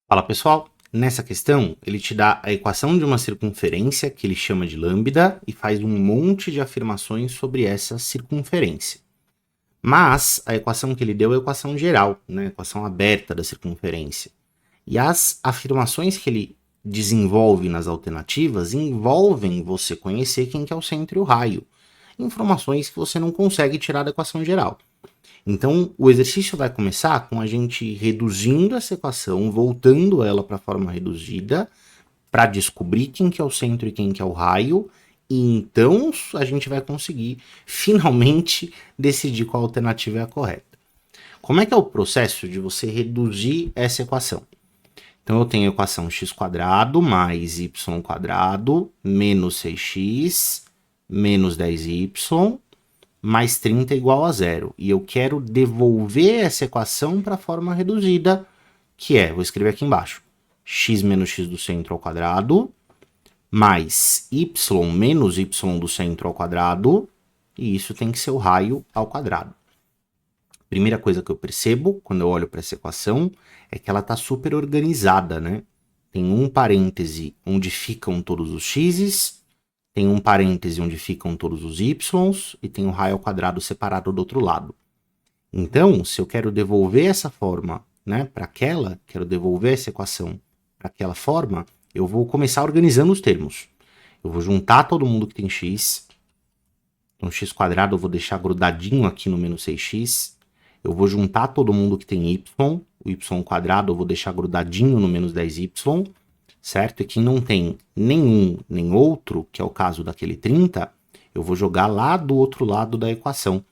Fala pessoal, nessa questão ele te dá a equação de uma circunferência que ele chama de lambda e faz um monte de afirmações sobre essa circunferência. Mas a equação que ele deu é a equação geral, né? A equação aberta da circunferência. E as afirmações que ele desenvolve nas alternativas envolvem você conhecer quem que é o centro e o raio. Informações que você não consegue tirar da equação geral. Então, o exercício vai começar com a gente reduzindo essa equação, voltando ela para a forma reduzida, para descobrir quem que é o centro e quem que é o raio, e então a gente vai conseguir finalmente decidir qual alternativa é a correta. Como é que é o processo de você reduzir essa equação? Então eu tenho a equação x² mais y² menos 6x menos 10y mais 30 igual a zero. E eu quero devolver essa equação para a forma reduzida, que é, vou escrever aqui embaixo, x menos x do centro ao quadrado, mais y menos y do centro ao quadrado, e isso tem que ser o raio ao quadrado. Primeira coisa que eu percebo quando eu olho para essa equação é que ela está super organizada, né? Tem um parêntese onde ficam todos os x's, tem um parêntese onde ficam todos os y's e tem o raio ao quadrado separado do outro lado. Então, se eu quero devolver essa forma, né, para aquela, quero devolver essa equação para aquela forma, eu vou começar organizando os termos. Eu vou juntar todo mundo que tem x. Então, x² eu vou deixar grudadinho aqui no menos 6x. Eu vou juntar todo mundo que tem y. O y² eu vou deixar grudadinho no menos 10y. Certo? E quem não tem nenhum nem outro, que é o caso daquele 30, eu vou jogar lá do outro lado da equação.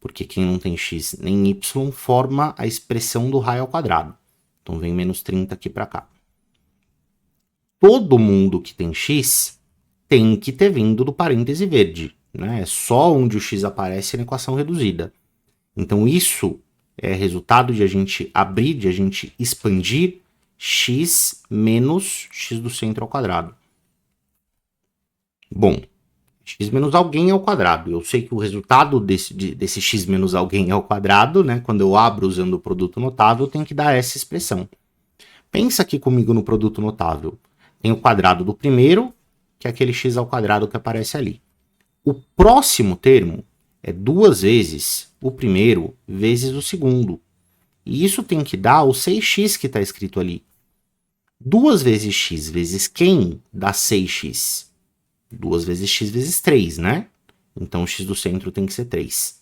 Porque quem não tem x nem y forma a expressão do raio ao quadrado. Então vem menos 30 aqui para cá. Todo mundo que tem x tem que ter vindo do parêntese verde. Né? É só onde o x aparece na equação reduzida. Então isso é resultado de a gente abrir, de a gente expandir x menos x do centro ao quadrado. Bom, x menos alguém é ao quadrado. Eu sei que o resultado desse x menos alguém é ao quadrado, né? Quando eu abro usando o produto notável, tem que dar essa expressão. Pensa aqui comigo no produto notável. Tem o quadrado do primeiro, que é aquele x ao quadrado que aparece ali. O próximo termo é 2 vezes o primeiro vezes o segundo. E isso tem que dar o 6x que está escrito ali. 2 vezes x vezes quem dá 6x? 2 vezes x vezes 3, né? Então o x do centro tem que ser 3.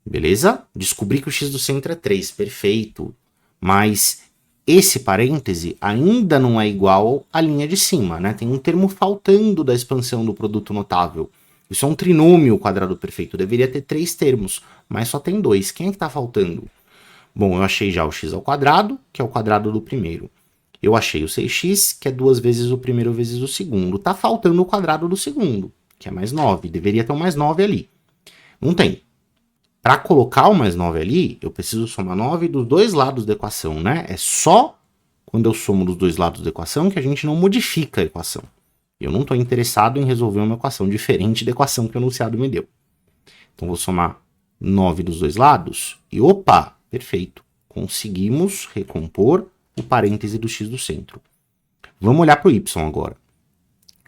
Beleza? Descobri que o x do centro é 3, perfeito. Mas esse parêntese ainda não é igual à linha de cima, né? Tem um termo faltando da expansão do produto notável. Isso é um trinômio quadrado perfeito. Deveria ter 3 termos, mas só tem 2. Quem é que está faltando? Bom, eu achei já o x ao quadrado, que é o quadrado do primeiro. Eu achei o 6x, que é 2 vezes o primeiro vezes o segundo. Tá faltando o quadrado do segundo, que é mais 9. Deveria ter um mais 9 ali. Não tem. Para colocar o mais 9 ali, eu preciso somar 9 dos dois lados da equação, né? É só quando eu somo dos dois lados da equação que a gente não modifica a equação. Eu não estou interessado em resolver uma equação diferente da equação que o enunciado me deu. Então, vou somar 9 dos dois lados e, opa, perfeito. Conseguimos recompor o parêntese do x do centro. Vamos olhar para o y agora.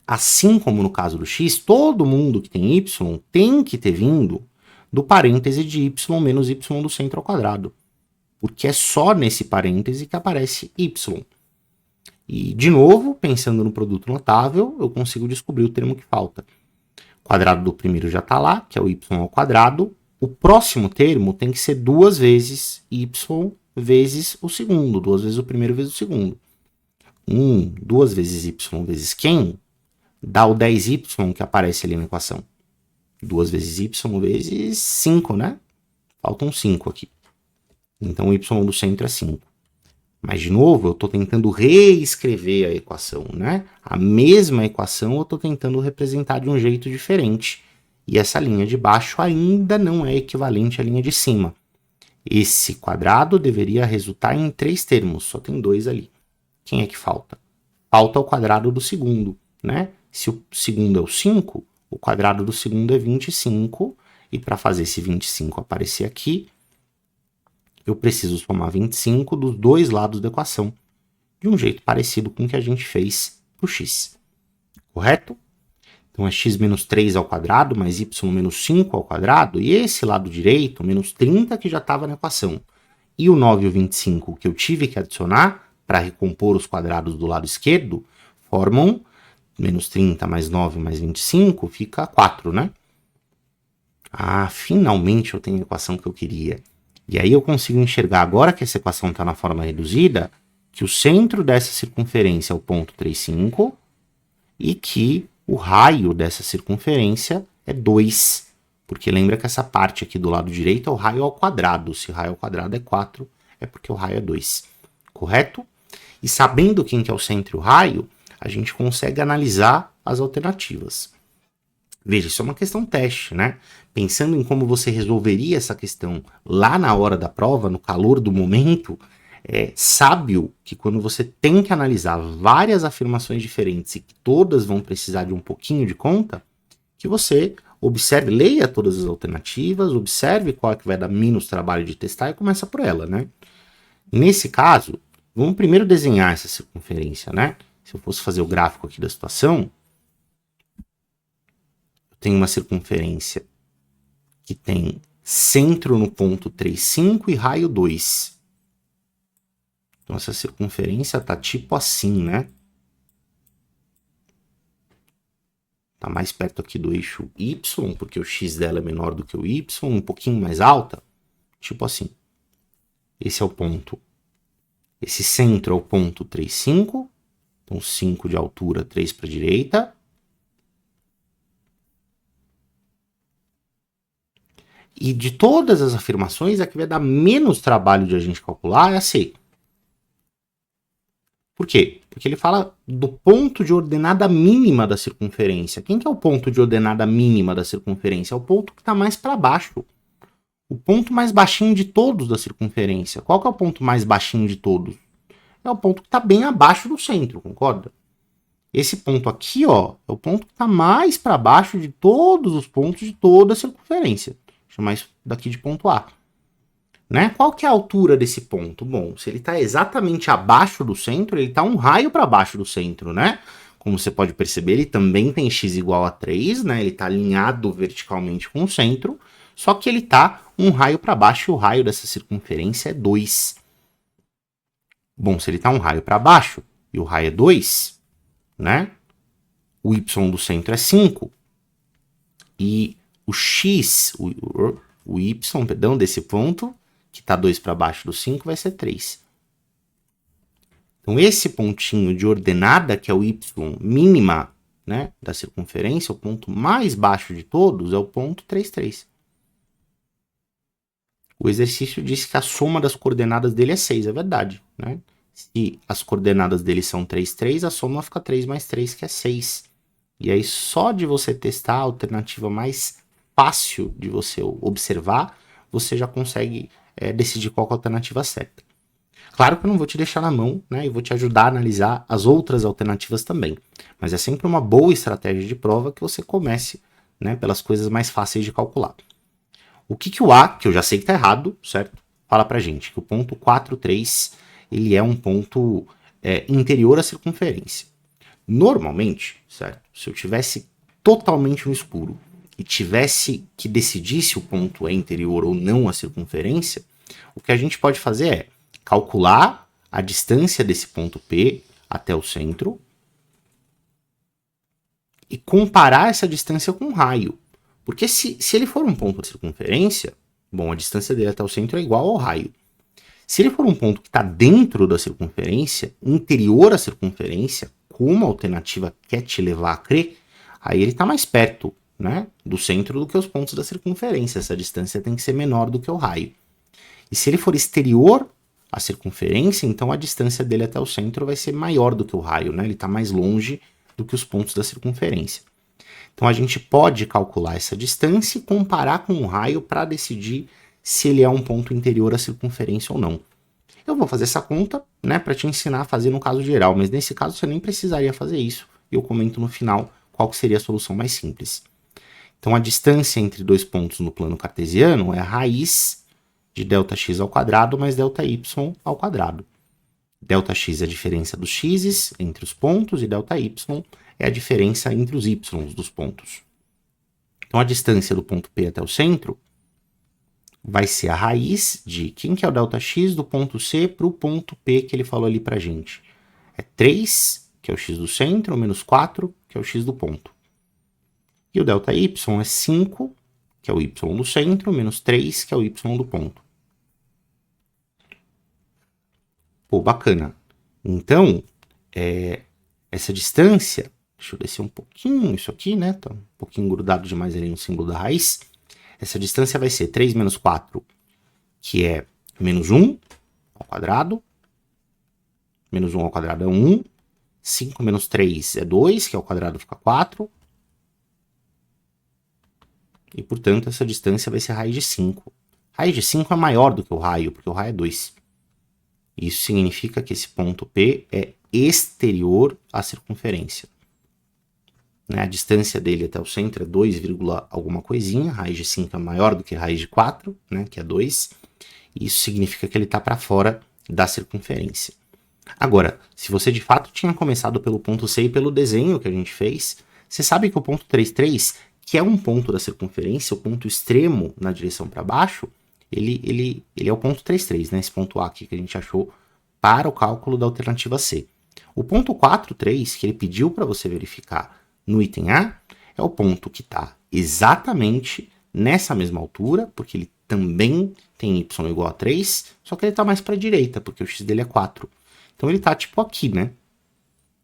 Assim como no caso do x, todo mundo que tem y tem que ter vindo do parêntese de y menos y do centro ao quadrado. Porque é só nesse parêntese que aparece y. E, de novo, pensando no produto notável, eu consigo descobrir o termo que falta. O quadrado do primeiro já está lá, que é o y ao quadrado. O próximo termo tem que ser 2 vezes y vezes o segundo, 2 vezes o primeiro vezes o segundo. 2 vezes y vezes quem dá o 10y que aparece ali na equação. 2 vezes y vezes 5, né? Faltam 5 aqui. Então, o y do centro é 5. Mas, de novo, eu estou tentando reescrever a equação, né? A mesma equação eu estou tentando representar de um jeito diferente. E essa linha de baixo ainda não é equivalente à linha de cima. Esse quadrado deveria resultar em 3 termos, só tem 2 ali. Quem é que falta? Falta o quadrado do segundo, né? Se o segundo é o 5, o quadrado do segundo é 25, e para fazer esse 25 aparecer aqui, eu preciso somar 25 dos dois lados da equação. de um jeito parecido com o que a gente fez para o x, correto? Então é x menos 3 ao quadrado mais y menos 5 ao quadrado, e esse lado direito, menos 30, que já estava na equação, e o 9 e o 25 que eu tive que adicionar para recompor os quadrados do lado esquerdo, formam menos 30 mais 9 mais 25, fica 4, né? Ah, finalmente eu tenho a equação que eu queria. E aí eu consigo enxergar, agora que essa equação está na forma reduzida, que o centro dessa circunferência é o ponto 3,5 e que o raio dessa circunferência é 2. Porque lembra que essa parte aqui do lado direito é o raio ao quadrado. Se raio ao quadrado é 4, é porque o raio é 2. Correto? E sabendo quem que é o centro e o raio, a gente consegue analisar as alternativas. Veja, isso é uma questão teste, né? Pensando em como você resolveria essa questão lá na hora da prova, no calor do momento, é sábio que quando você tem que analisar várias afirmações diferentes e que todas vão precisar de um pouquinho de conta, que você observe, leia todas as alternativas, observe qual é que vai dar menos trabalho de testar e começa por ela, né? Nesse caso, vamos primeiro desenhar essa circunferência, né? Se eu fosse fazer o gráfico aqui da situação, eu tenho uma circunferência que tem centro no ponto 3,5 e raio 2. Então essa circunferência tá tipo assim, né? Tá mais perto aqui do eixo Y, porque o x dela é menor do que o Y, um pouquinho mais alta, tipo assim. Esse é o ponto. Esse centro é o ponto 3,5. Então 5 de altura, 3 para a direita. E de todas as afirmações, a que vai dar menos trabalho de a gente calcular é a C. Por quê? Porque ele fala do ponto de ordenada mínima da circunferência. Quem que é o ponto de ordenada mínima da circunferência? É o ponto que está mais para baixo. O ponto mais baixinho de todos da circunferência. Qual que é o ponto mais baixinho de todos? É o ponto que está bem abaixo do centro, concorda? Esse ponto aqui, ó, é o ponto que está mais para baixo de todos os pontos de toda a circunferência. Chamar isso daqui de ponto A. Né? Qual que é a altura desse ponto? Bom, se ele está exatamente abaixo do centro, ele está um raio para baixo do centro, né? Como você pode perceber, ele também tem x igual a 3, né? Ele está alinhado verticalmente com o centro, só que ele está um raio para baixo e o raio dessa circunferência é 2. Bom, se ele está um raio para baixo e o raio é 2, né? O y do centro é 5 e o x, o y, perdão, desse ponto, que está 2 para baixo do 5, vai ser 3. Então, esse pontinho de ordenada, que é o y mínima, né, da circunferência, o ponto mais baixo de todos, é o ponto 3,3. O exercício diz que a soma das coordenadas dele é 6, é verdade, né? Se as coordenadas dele são 3,3, a soma fica 3 mais 3, que é 6. E aí, só de você testar a alternativa mais fácil de você observar, você já consegue decidir qual é a alternativa certa. Claro que eu não vou te deixar na mão, né? E vou te ajudar a analisar as outras alternativas também. Mas é sempre uma boa estratégia de prova que você comece, né, pelas coisas mais fáceis de calcular. O que o A, que eu já sei que está errado, certo? Fala pra gente que o ponto 4,3 ele é um ponto interior à circunferência. Normalmente, certo? Se eu tivesse totalmente no escuro e tivesse que decidir se o ponto é interior ou não à circunferência, o que a gente pode fazer é calcular a distância desse ponto P até o centro e comparar essa distância com o raio. Porque se ele for um ponto de circunferência, bom, a distância dele até o centro é igual ao raio. Se ele for um ponto que está dentro da circunferência, interior à circunferência, como a alternativa quer te levar a crer, aí ele está mais perto, né, do centro do que os pontos da circunferência. Essa distância tem que ser menor do que o raio. E se ele for exterior à circunferência, então a distância dele até o centro vai ser maior do que o raio, né? Ele está mais longe do que os pontos da circunferência. Então a gente pode calcular essa distância e comparar com o raio para decidir se ele é um ponto interior à circunferência ou não. Eu vou fazer essa conta, né, para te ensinar a fazer no caso geral, mas nesse caso você nem precisaria fazer isso. E eu comento no final qual que seria a solução mais simples. Então a distância entre dois pontos no plano cartesiano é a raiz de ΔX ao quadrado mais ΔY ao quadrado. ΔX é a diferença dos x's entre os pontos e ΔY é a diferença entre os y's dos pontos. Então, a distância do ponto P até o centro vai ser a raiz de quem que é o ΔX do ponto C para o ponto P que ele falou ali para a gente. É 3, que é o x do centro, menos 4, que é o x do ponto. E o ΔY é 5, que é o y do centro, menos 3, que é o y do ponto. Pô, bacana. Então, essa distância, deixa eu descer um pouquinho isso aqui, né? Tá um pouquinho grudado demais ali no símbolo da raiz. Essa distância vai ser 3 menos 4, que é menos 1 ao quadrado. Menos 1 ao quadrado é 1. 5 menos 3 é 2, que ao quadrado fica 4. E, portanto, essa distância vai ser a raiz de 5. Raiz de 5 é maior do que o raio, porque o raio é 2. Isso significa que esse ponto P é exterior à circunferência. Né? A distância dele até o centro é 2, alguma coisinha. Raiz de 5 é maior do que raiz de 4, né? Que é 2. Isso significa que ele está para fora da circunferência. Agora, se você de fato tinha começado pelo ponto C e pelo desenho que a gente fez, você sabe que o ponto 33, que é um ponto da circunferência, o ponto extremo na direção para baixo, ele é o ponto 33, né? Esse ponto A aqui que a gente achou para o cálculo da alternativa C. O ponto 43, que ele pediu para você verificar no item A, é o ponto que está exatamente nessa mesma altura, porque ele também tem y igual a 3, só que ele está mais para a direita, porque o x dele é 4. Então ele está tipo aqui, né?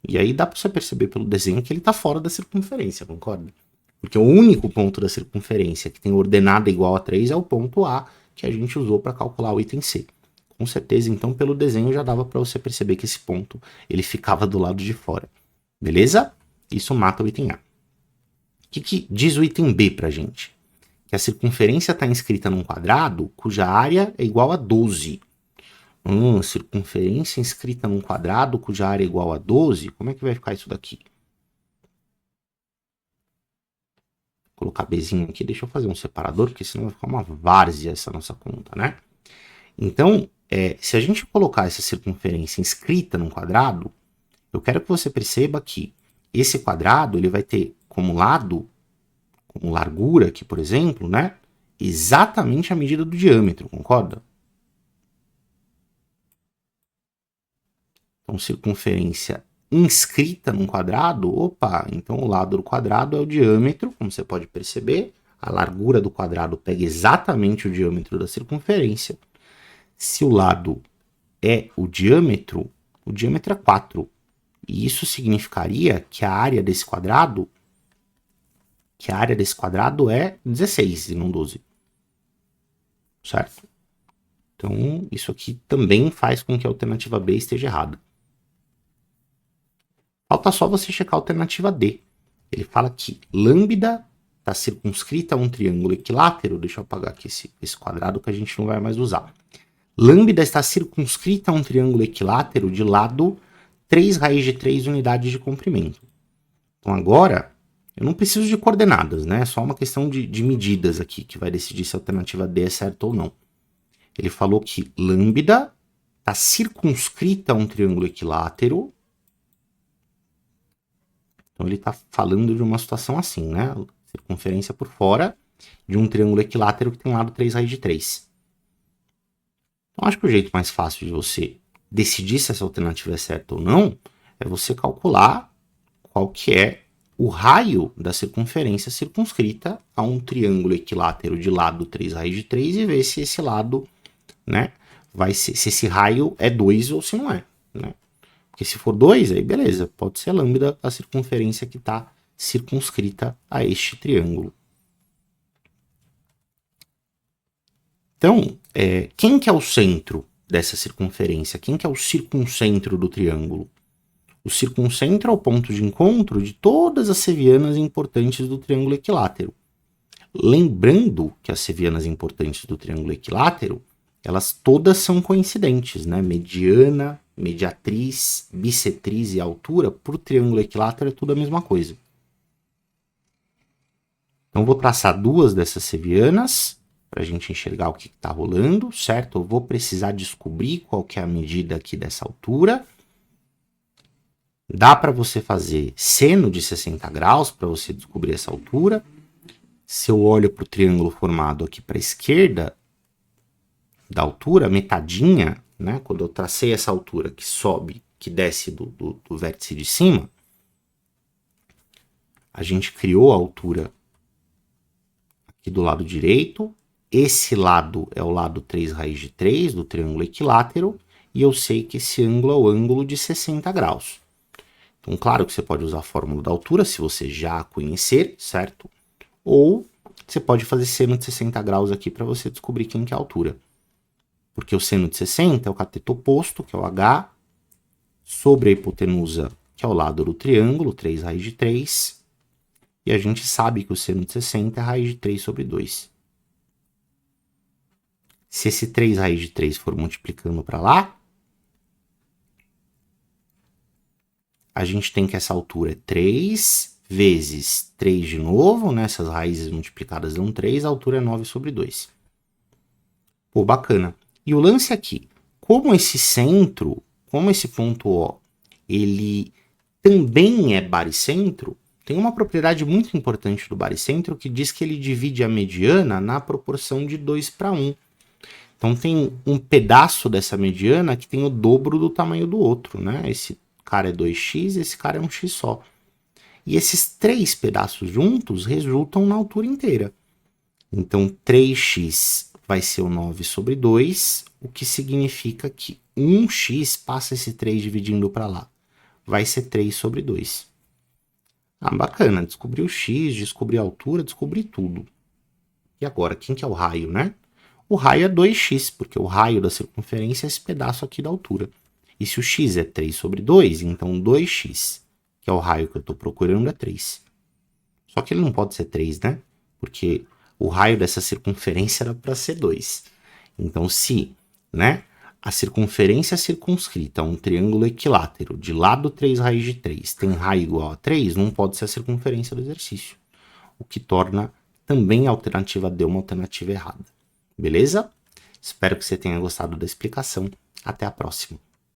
E aí dá para você perceber pelo desenho que ele está fora da circunferência, concorda? Porque o único ponto da circunferência que tem ordenada igual a 3 é o ponto A, que a gente usou para calcular o item C. Com certeza, então, pelo desenho já dava para você perceber que esse ponto ele ficava do lado de fora. Beleza? Isso mata o item A. O que diz o item B para a gente? Que a circunferência está inscrita num quadrado cuja área é igual a 12. Circunferência inscrita num quadrado cuja área é igual a 12? Como é que vai ficar isso daqui? Vou colocar Bzinho aqui, deixa eu fazer um separador, porque senão vai ficar uma várzea essa nossa conta, né? Então, se a gente colocar essa circunferência inscrita num quadrado, eu quero que você perceba que esse quadrado ele vai ter como lado, como largura aqui, por exemplo, né? Exatamente a medida do diâmetro, concorda? Então, circunferência inscrita num quadrado, opa, então o lado do quadrado é o diâmetro, como você pode perceber, a largura do quadrado pega exatamente o diâmetro da circunferência. Se o lado é o diâmetro é 4. E isso significaria que a área desse quadrado é 16 e não 12. Certo? Então, isso aqui também faz com que a alternativa B esteja errada. Falta só você checar a alternativa D. Ele fala que lambda está circunscrita a um triângulo equilátero. Deixa eu apagar aqui esse quadrado que a gente não vai mais usar. Lambda está circunscrita a um triângulo equilátero de lado 3 raiz de 3 unidades de comprimento. Então agora, eu não preciso de coordenadas, né? É só uma questão de medidas aqui que vai decidir se a alternativa D é certa ou não. Ele falou que lambda está circunscrita a um triângulo equilátero. Então ele está falando de uma situação assim, né? Circunferência por fora de um triângulo equilátero que tem lado 3 raiz de 3. Então acho que o jeito mais fácil de você decidir se essa alternativa é certa ou não é você calcular qual que é o raio da circunferência circunscrita a um triângulo equilátero de lado 3 raiz de 3 e ver se esse lado, né, se esse raio é 2 ou se não é, né? Porque se for 2, aí beleza, pode ser lambda a circunferência que está circunscrita a este triângulo. Então, quem que é o centro dessa circunferência? Quem que é o circuncentro do triângulo? O circuncentro é o ponto de encontro de todas as sevianas importantes do triângulo equilátero. Lembrando que as sevianas importantes do triângulo equilátero, elas todas são coincidentes, né? Mediana, mediatriz, bissetriz e altura, para o triângulo equilátero é tudo a mesma coisa. Então, vou traçar duas dessas sevianas para a gente enxergar o que está rolando, certo? Eu vou precisar descobrir qual que é a medida aqui dessa altura. Dá para você fazer seno de 60 graus para você descobrir essa altura. Se eu olho para o triângulo formado aqui para a esquerda da altura, metadinha, né? Quando eu tracei essa altura que sobe, que desce do vértice de cima, a gente criou a altura aqui do lado direito. Esse lado é o lado 3 raiz de 3 do triângulo equilátero, e eu sei que esse ângulo é o ângulo de 60 graus. Então, claro que você pode usar a fórmula da altura, se você já a conhecer, certo? Ou você pode fazer seno de 60 graus aqui para você descobrir quem que é a altura. Porque o seno de 60 é o cateto oposto, que é o H, sobre a hipotenusa, que é o lado do triângulo, 3 raiz de 3. E a gente sabe que o seno de 60 é raiz de 3 sobre 2. Se esse 3 raiz de 3 for multiplicando para lá, a gente tem que essa altura é 3 vezes 3 de novo, né? Essas raízes multiplicadas dão 3, a altura é 9 sobre 2. Pô, bacana. E o lance aqui, como esse centro, como esse ponto O, ele também é baricentro, tem uma propriedade muito importante do baricentro que diz que ele divide a mediana na proporção de 2 para 1. Então tem um pedaço dessa mediana que tem o dobro do tamanho do outro, né? Esse cara é 2x, esse cara é um x só. E esses 3 pedaços juntos resultam na altura inteira. Então 3x vai ser o 9 sobre 2, o que significa que 1x passa esse 3 dividindo para lá. Vai ser 3 sobre 2. Ah, bacana, descobri o x, descobri a altura, descobri tudo. E agora, quem que é o raio, né? O raio é 2x, porque o raio da circunferência é esse pedaço aqui da altura. E se o x é 3 sobre 2, então 2x, que é o raio que eu estou procurando, é 3. Só que ele não pode ser 3, né? Porque o raio dessa circunferência era para ser 2. Então, se, né, a circunferência circunscrita a um triângulo equilátero de lado 3 raiz de 3 tem raio igual a 3, não pode ser a circunferência do exercício. O que torna também a alternativa D uma alternativa errada. Beleza? Espero que você tenha gostado da explicação. Até a próxima.